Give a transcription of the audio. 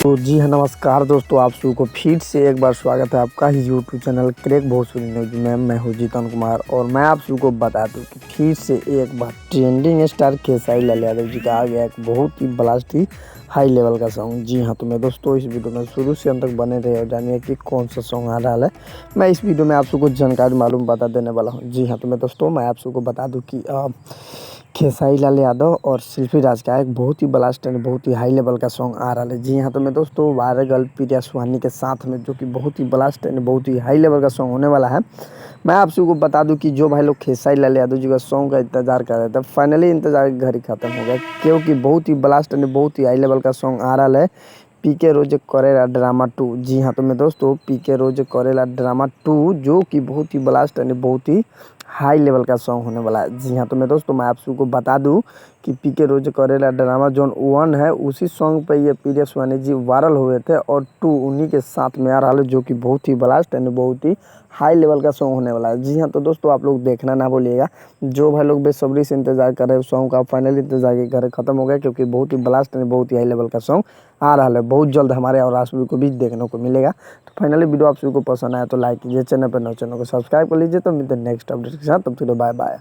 तो जी हाँ, नमस्कार दोस्तों, आप सबको फिर से एक बार स्वागत है आपका ही YouTube channel crack Bhojpuri news में। मैं हूँ जीतन कुमार और मैं आप सबको बता दूँ कि फिर से एक बार ट्रेंडिंग स्टार खेसारी लाल यादव जी का आ गया एक बहुत ही ब्लास्ट ही हाई लेवल का सॉन्ग। जी हाँ, तो मैं दोस्तों इस वीडियो में शुरू से अंत तक बने रहे और जानिए कि कौन सा सॉन्ग आ रहा है। मैं इस वीडियो में आप सबको जानकारी मालूम बता देने वाला हूँ। जी हाँ, तो मैं दोस्तों मैं आप सबको बता दूँ कि खेसारी लाल यादव और शिल्पी राज का एक बहुत ही ब्लास्ट एंड बहुत ही हाई लेवल का सॉन्ग आ रहा है। जी हाँ, तो मैं दोस्तों वायरल प्रिया सुहानी के साथ में जो कि बहुत ही ब्लास्ट एंड बहुत ही हाई लेवल का सॉन्ग होने वाला है। मैं आप सबको बता दूं कि जो भाई लोग खेसारी लाल यादव जी का सॉन्ग का इंतजार कर रहे थे, फाइनली इंतजार घर ही खत्म हो गया, क्योंकि बहुत ही ब्लास्ट एंड बहुत ही हाई लेवल का सॉन्ग आ रहा है। पीके रोज करेला ड्रामा 2। जी हाँ, तो मैं दोस्तों पीके रोज करेला ड्रामा 2 जो कि बहुत ही ब्लास्ट एंड बहुत ही हाई लेवल का सॉन्ग होने वाला है। जी हाँ, तो मैं दोस्तों मैं आप सबको बता दूं कि पीके रोज करेला ड्रामा जोन 1 है, उसी सॉन्ग पे ये प्रिया सुहानी जी वायरल हुए थे और 2 उन्हीं के साथ में आ रहा है, जो कि बहुत ही ब्लास्ट एंड बहुत ही हाई लेवल का सॉन्ग होने वाला है। जी हाँ, तो दोस्तों आप लोग देखना ना भूलिएगा। जो भाई लोग बेसब्री से इंतजार कर रहे हैं उस सॉन्ग का, फाइनली इंतजार के घर खत्म हो गया, क्योंकि बहुत ही ब्लास्ट एंड बहुत ही हाई लेवल का सॉन्ग आ रहा है। बहुत जल्द हमारे और आप सभी को भी देखने को मिलेगा। तो फाइनली वीडियो आप सभी को पसंद आया तो लाइक कीजिए, चैनल पर नए चैनल को सब्सक्राइब कर लीजिए। तो मिलते हैं नेक्स्ट अपडेट के साथ, तब तक बाय बाय।